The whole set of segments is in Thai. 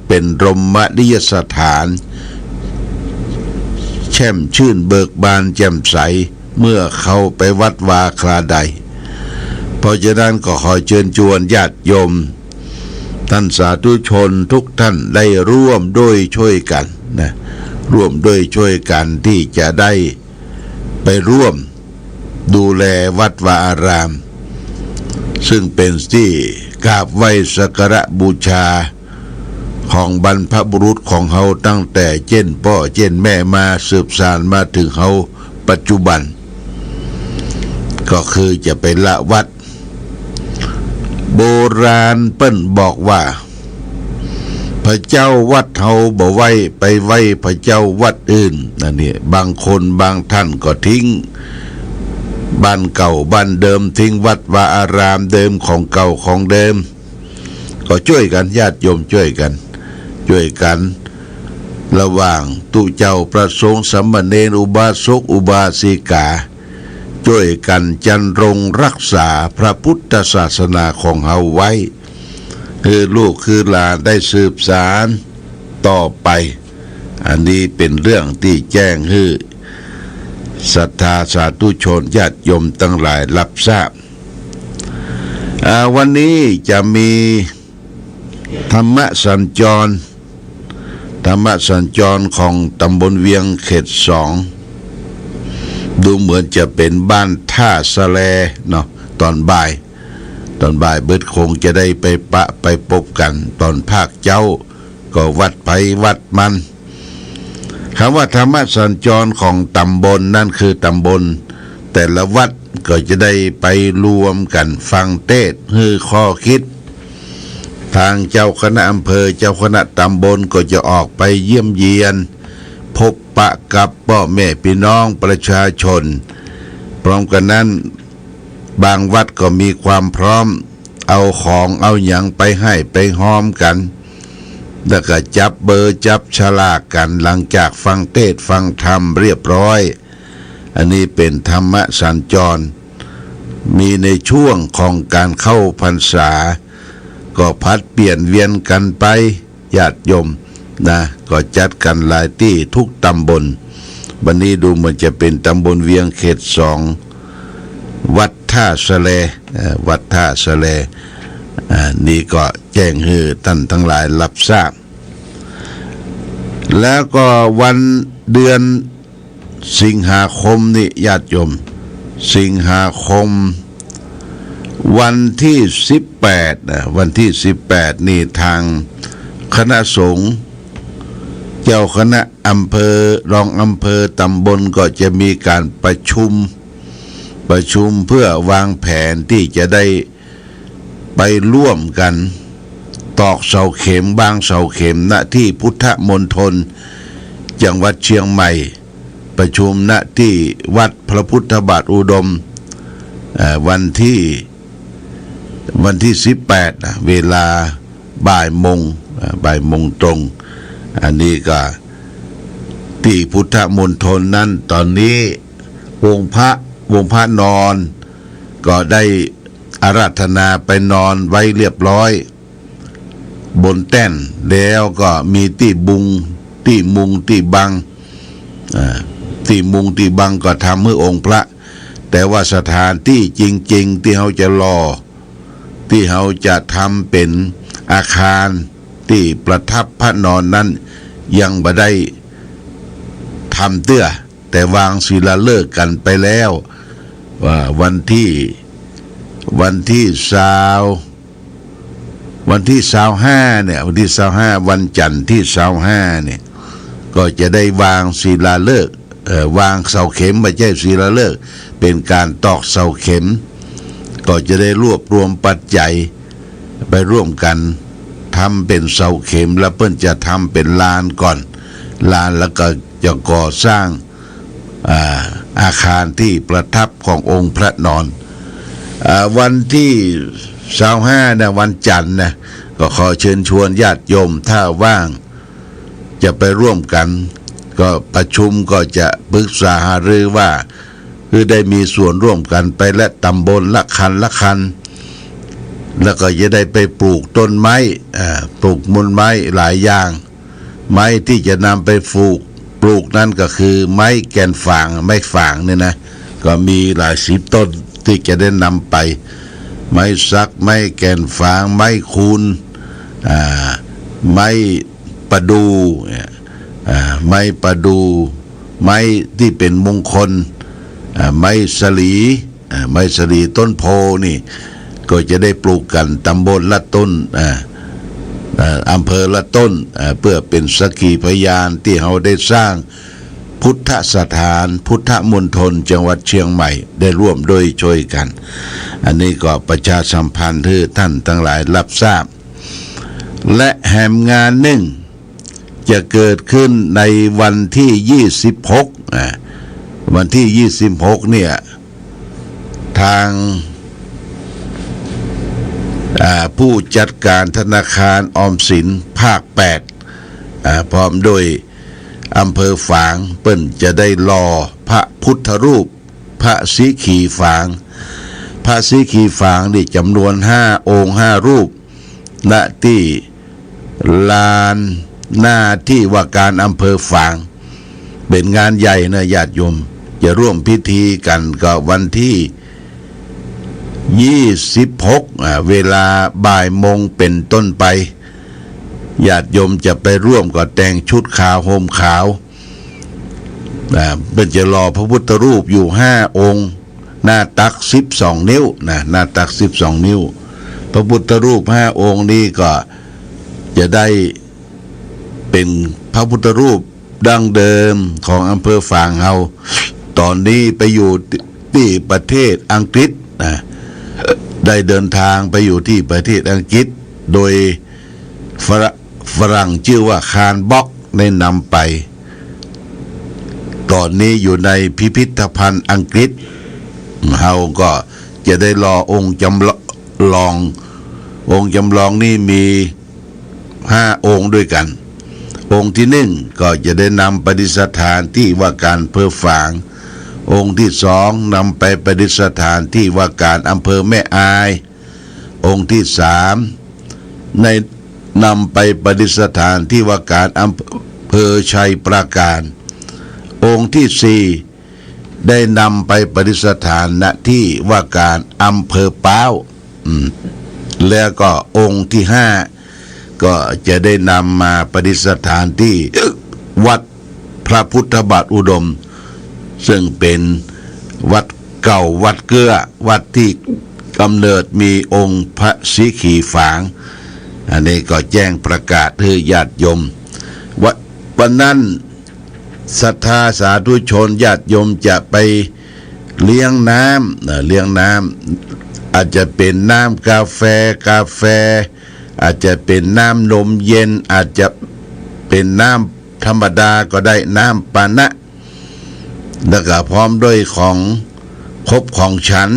เป็นรมณียสถานแช่มชื่นเบิกบานแจ่มใสเมื่อเขาไปวัดวาคลาใดเพราะฉะนั้นก็ขอเชิญชวนญาติโยมท่านสาธุชนทุกท่านได้ร่วมด้วยช่วยกันนะร่วมด้วยช่วยกันที่จะได้ไปร่วมดูแลวัดวาอารามซึ่งเป็นที่กราบไหว้สักการะบูชาของบรรพบุรุษของเขาตั้งแต่เจ้นพ่อเจ้นแม่มาสืบสานมาถึงเขาปัจจุบันก็คือจะไปละวัดโบราณเปิ้นบอกว่าพระเจ้าวัดเฮาบ่ไว้ไปไว้พระเจ้าวัดอื่นนั่นนี่บางคนบางท่านก็ทิ้งบ้านเก่าบ้านเดิมทิ้งวัดวาอารามเดิมของเก่าของเดิมก็ช่วยกันญาติโยมช่วยกันระหว่างตุเจ้าประสงค์สามเณรอุบาสกอุบาสิกาช่วยกันจันรงรักษาพระพุทธศาสนาของเฮาไว้คือลูกคือหลานได้สืบสานต่อไปอันนี้เป็นเรื่องที่แจ้งให้ศรัทธาสาธุชนญาติโยมทั้งหลายรับทราบวันนี้จะมีธรรมสัญจรของตำบลเวียงเขต2ดูเหมือนจะเป็นบ้านท่าสะแลเนาะตอนบ่ายเบิดคงจะได้ไปปะไปพบกันตอนภาคเจ้าก็วัดไปวัดมันคำว่าธรรมสัญจรของตำบลนั่นคือตำบลแต่ละวัดก็จะได้ไปรวมกันฟังเทศน์ฮือข้อคิดทางเจ้าคณะอำเภอเจ้าคณะตำบลก็จะออกไปเยี่ยมเยียนพบปะกับพ่อแม่พี่น้องประชาชนพร้อมกันนั้นบางวัดก็มีความพร้อมเอาของเอาหยังไปให้ไปห้อมกันแล้วก็จับเบอร์จับฉลากกันหลังจากฟังเทศน์ฟังธรรมเรียบร้อยอันนี้เป็นธรรมสัญจรมีในช่วงของการเข้าพรรษาก็พัดเปลี่ยนเวียนกันไปญาติโยมนะก็จัดกันหลายที่ทุกตำบลวันนี้ดูเหมือนจะเป็นตำบลเวียงเขต2วัดท่าสะแลนี่ก็แจ้งให้ท่านทั้งหลายรับทราบแล้วก็วันเดือนสิงหาคมนี่ญาติโยมสิงหาคมวันที่18นี่ทางคณะสงฆ์เจ้าคณะอำเภอรองอำเภอตำบลก็จะมีการประชุมเพื่อวางแผนที่จะได้ไปร่วมกันตอกเสาเข็มบางเสาเข็มณที่พุทธมณฑลจังหวัดเชียงใหม่ประชุมณที่วัดพระพุทธบาทอุดมวันที่18เวลาบ่ายโมงตรงอันนี้ก็ที่พุทธมณฑลนั้นตอนนี้วงพระนอนก็ได้อาราธนาไปนอนไว้เรียบร้อยบนแท่นแล้วก็มีที่มุงที่บังที่บังก็ทำให้องค์พระแต่ว่าสถานที่จริงๆที่เขาจะที่เขาจะทำเป็นอาคารที่ประทับพระนอนนั้นยังบ่ได้ทำเตื้อแต่วางศิลาฤกษ์กันไปแล้วว่าวันที่25เนี่ยวันที่25วันจันทร์ที่25เนี่ยก็จะได้วางศิลาฤกษ์วางเสาเข็มไม่ใช่ศิลาฤกษ์เป็นการตอกเสาเข็มก็จะได้รวบรวมปัจจัยไปร่วมกันทำเป็นเสาเข็มแล้วเพิ่นจะทำเป็นลานก่อนลานแล้วก็จะก่อสร้างอาคารที่ประทับขององค์พระนอนวันที่25นะวันจันทร์นะก็ขอเชิญชวนญาติโยมถ้าว่างจะไปร่วมกันก็ประชุมก็จะปรึกษาหารือว่าคือได้มีส่วนร่วมกันไปและตำบลละคัน แล้วก็จะได้ไปปลูกต้นไม้ปลูกมูลไม้หลายอย่างไม้ที่จะนำไปปลูกนั่นก็คือไม้แกนฝางไม้ฝางเนี่ยนะก็มีหลายสิบต้นที่จะได้นำไปไม้สักไม้แกนฝางไม้คูนไม้ประดูไม้ประดูไม้ที่เป็นมงคลไม้สลีไม้สลีต้นโพนี่ก็จะได้ปลูกกันตำบลละต้นอำเภอละต้นเพื่อเป็นสักขีพยานที่เราได้สร้างพุทธสถานพุทธมณฑลจังหวัดเชียงใหม่ได้ร่วมด้วยช่วยกันอันนี้ก็ประชาสัมพันธ์ให้ท่านทั้งหลายรับทราบและแห่งงานหนึ่งจะเกิดขึ้นในวันที่26วันที่26เนี่ยทางผู้จัดการธนาคารออมสินภาค8พร้อมโดยอำเภอฝางเปิ้นจะได้รอพระพุทธรูปพระสีขีฝางพระสีขีฝางนี่จำนวน5องค์5รูปณที่ลานหน้าที่ว่าการอำเภอฝางเป็นงานใหญ่นะญาติโยมจะร่วมพิธีกันก็วันที่26เวลาบ่ายโมงเป็นต้นไปญาติโยมจะไปร่วมก็แต่งชุดขาวห่มขาวเป็นจะรอพระพุทธรูปอยู่5องค์หน้าตัก12นิ้วหน้าตัก12นิ้วพระพุทธรูป5องค์นี้ก็จะได้เป็นพระพุทธรูปดั้งเดิมของอำเภอฝางเฮาตอนนี้ไปอยู่ที่ประเทศอังกฤษได้เดินทางไปอยู่ที่ประเทศอังกฤษโดยฝรั่งชื่อว่าคาร์บ็อกได้นำไปตอนนี้อยู่ในพิพิธภัณฑ์อังกฤษเฮาก็จะได้รอองค์จำลองนี่มี5องค์ด้วยกันองค์ที่1ก็จะได้นำประดิษฐานที่ว่าการอำเภอฝางองค์ที่2นำไปประดิษฐานที่ว่าการอำเภอแม่อายองค์ที่3นำไปประดิษฐานที่ว่าการอำเภอชัยปราการองค์ที่4ได้นำไปประดิษฐานณที่ว่าการอำเภอป้าวแล้วก็องค์ที่5ก็จะได้นำมาประดิษฐานที่วัดพระพุทธบาทอุดมซึ่งเป็นวัดเก่าวัดเกื้อวัดที่กำเนิดมีองค์พระสีขีฝางอันนี้ก็แจ้งประกาศให้ญาติโยมวันนั้นศรัทธาสาธุชนญาติโยมจะไปเลี้ยงน้ำอาจจะเป็นน้ำกาแฟอาจจะเป็นน้ำนมเย็นอาจจะเป็นน้ำธรรมดาก็ได้น้ำปานะแล้วก็พร้อมด้วยของครบของฉัน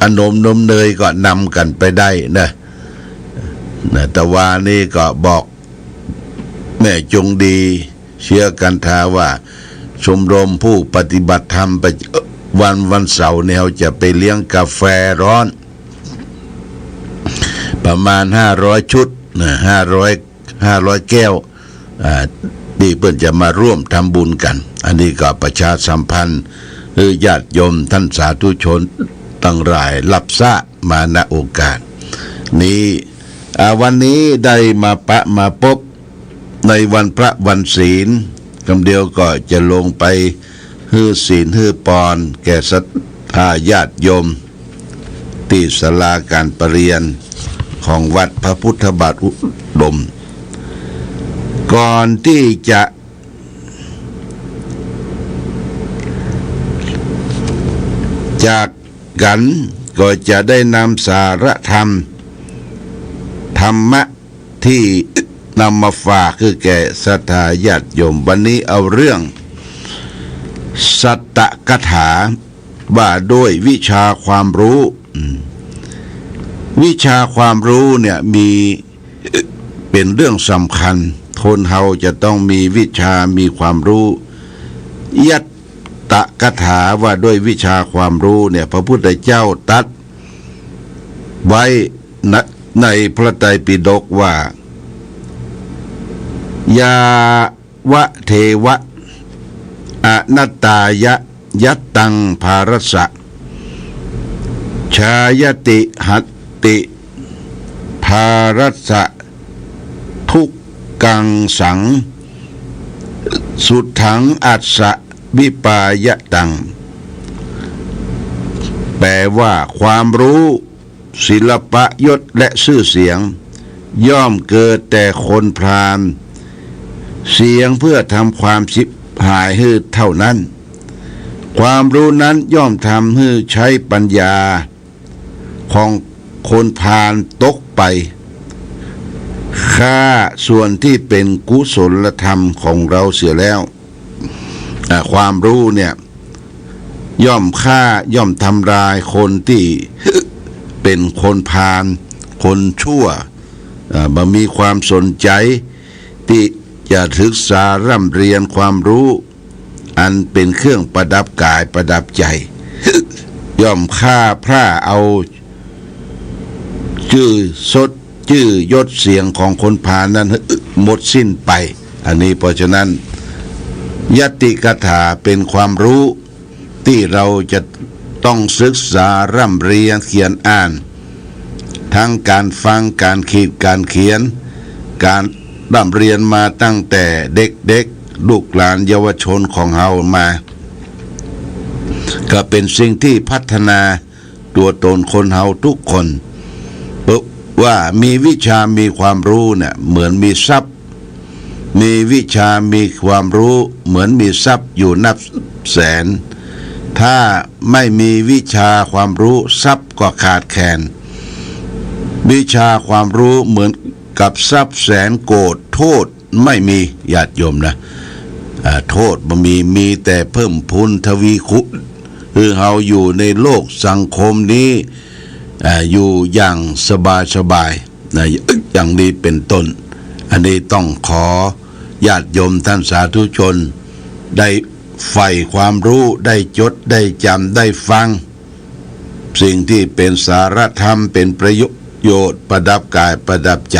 ขนมนมเนยก็นำกันไปได้นะแต่ว่านี่ก็บอกแม่จงดีเชื่อกันทาว่าชมรมผู้ปฏิบัติธรรมไปวันเสาร์เนี่ยจะไปเลี้ยงกาแฟร้อนประมาณ500ชุด500แก้วที่เพื่อนจะมาร่วมทำบุญกันอันนี้ก็ประชาสัมพันธ์ญาติโยมท่านสาธุชนตั้งหลายรับทราบมาณโอกาสนี้วันนี้ได้มาพบในวันพระวันศีลคำเดียวก็จะลงไปฮื้อศีลฮื้อปอนแก่ศรัทธาญาติโยมที่ศาลาการประเรียนของวัดพระพุทธบาทอุดมก่อนที่จะจากกันก็จะได้นำสาระธรรมะที่นำมาฝากคือแก่ศรัทธาญาติโยมวันนี้เอาเรื่องสัตตกถาว่าด้วยวิชาความรู้วิชาความรู้เนี่ยมีเป็นเรื่องสำคัญคนเฮาจะต้องมีวิชามีความรู้ยัตตกถาว่าด้วยวิชาความรู้เนี่ยพระพุทธเจ้าตรัสไว้ ในพระไตรปิฎกว่ายาวะเทวะอนัตตายะยัตตังภารัสสะชายติหัตติภารัสสะทุกกังสังสุถังอัสสะวิปายตังแปลว่าความรู้ศิลปะยศและชื่อเสียงย่อมเกิดแต่คนพาลเสียงเพื่อทำความชิบหายให้เท่านั้นความรู้นั้นย่อมทำให้ใช้ปัญญาของคนพาลตกไปฆ่าส่วนที่เป็นกุศลธรรมของเราเสียแล้วความรู้เนี่ยย่อมฆ่าย่อมทำลายคนที่เป็นคนพาลคนชั่วบ่มีความสนใจที่จะศึกษาร่ำเรียนความรู้อันเป็นเครื่องประดับกายประดับใจย่อมฆ่าพร่าเอาชื่อยศเสียงของคนพาลนั้นหมดสิ้นไปอันนี้เพราะฉะนั้นยติกถาเป็นความรู้ที่เราจะต้องศึกษาร่ำเรียนเขียนอ่านทั้งการฟังการคิดการเขียนการร่ำเรียนมาตั้งแต่เด็กๆลูกหลานเยาวชนของเฮามาก็เป็นสิ่งที่พัฒนาตัวตนคนเฮาทุกคนว่ามีวิชามีความรู้เนี่ยเหมือนมีทรัพย์มีวิชามีความรู้เหมือนมีทรัพย์อยู่นับแสนถ้าไม่มีวิชาความรู้ทรัพย์ก็ขาดแคลนวิชาความรู้เหมือนกับทรัพย์แสนโกฏโทษไม่มีญาติโยมนะโทษบ่มีแต่เพิ่มพูนทวีคูณคือเฮาอยู่ในโลกสังคมนี้อยู่อย่างสบายนะอย่างนี้เป็นต้นอันนี้ต้องขอญาติโยมท่านสาธุชนได้ใฝ่ความรู้ได้จดได้จำได้ฟังสิ่งที่เป็นสารธรรมเป็นประโยชน์ประดับกายประดับใจ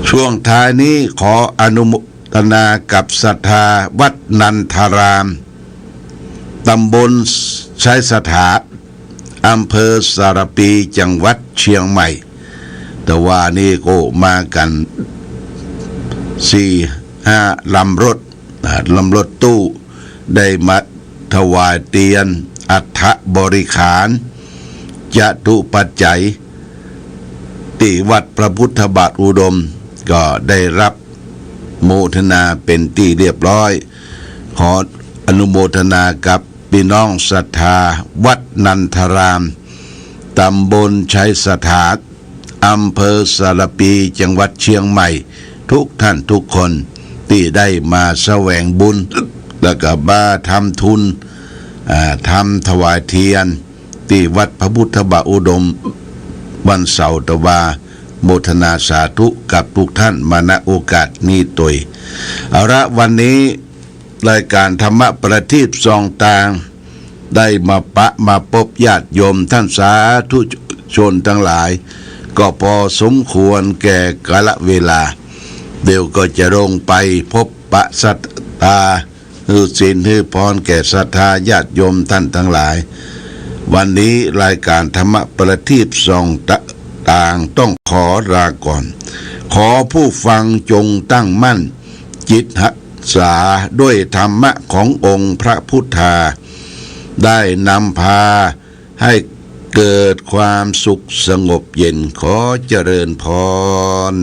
ช่วงท้ายนี้ขออนุโมทนากับศรัทธาวัดนันทารามตำบลชัยสถาอำเภอสารปีจังหวัดเชียงใหม่แต่ว่านี่ก็มากัน4-5 ลำรถตู้ได้มาถวายเตียนอัฐบริขารจตุปัจจัยที่วัดพระพุทธบาทอุดมก็ได้รับโมทนาเป็นที่เรียบร้อยขออนุโมทนากับพี่น้องศรัทธาวัดนันทารามตำบลชัยสถาอำเภอสารปีจังหวัดเชียงใหม่ทุกท่านทุกคนที่ได้มาแสวงบุญแล้วก็มาทำทุนทำถวายเทียนที่วัดพระพุทธบาทอุดมวันเสาร์ตะวาโมทนาสาธุกับทุกท่านมาณโอกาสนี้ตัวเอาละวันนี้รายการธรรมะประทีปส่องต่างได้มาพบญาติโยมท่านสาธุชนทั้งหลายก็พอสมควรแก่กาลเวลาเดี๋ยวก็จะลงไปพบปะศรัทธาฮือศีลฮือพรแก่ศรัทธาญาติโยมท่านทั้งหลายวันนี้รายการธรรมะประทีปส่องต่างต้องขอลาก่อนขอผู้ฟังจงตั้งมั่นจิตหักษาด้วยธรรมะขององค์พระพุทธาได้นำพาให้เกิดความสุขสงบเย็นขอเจริญพร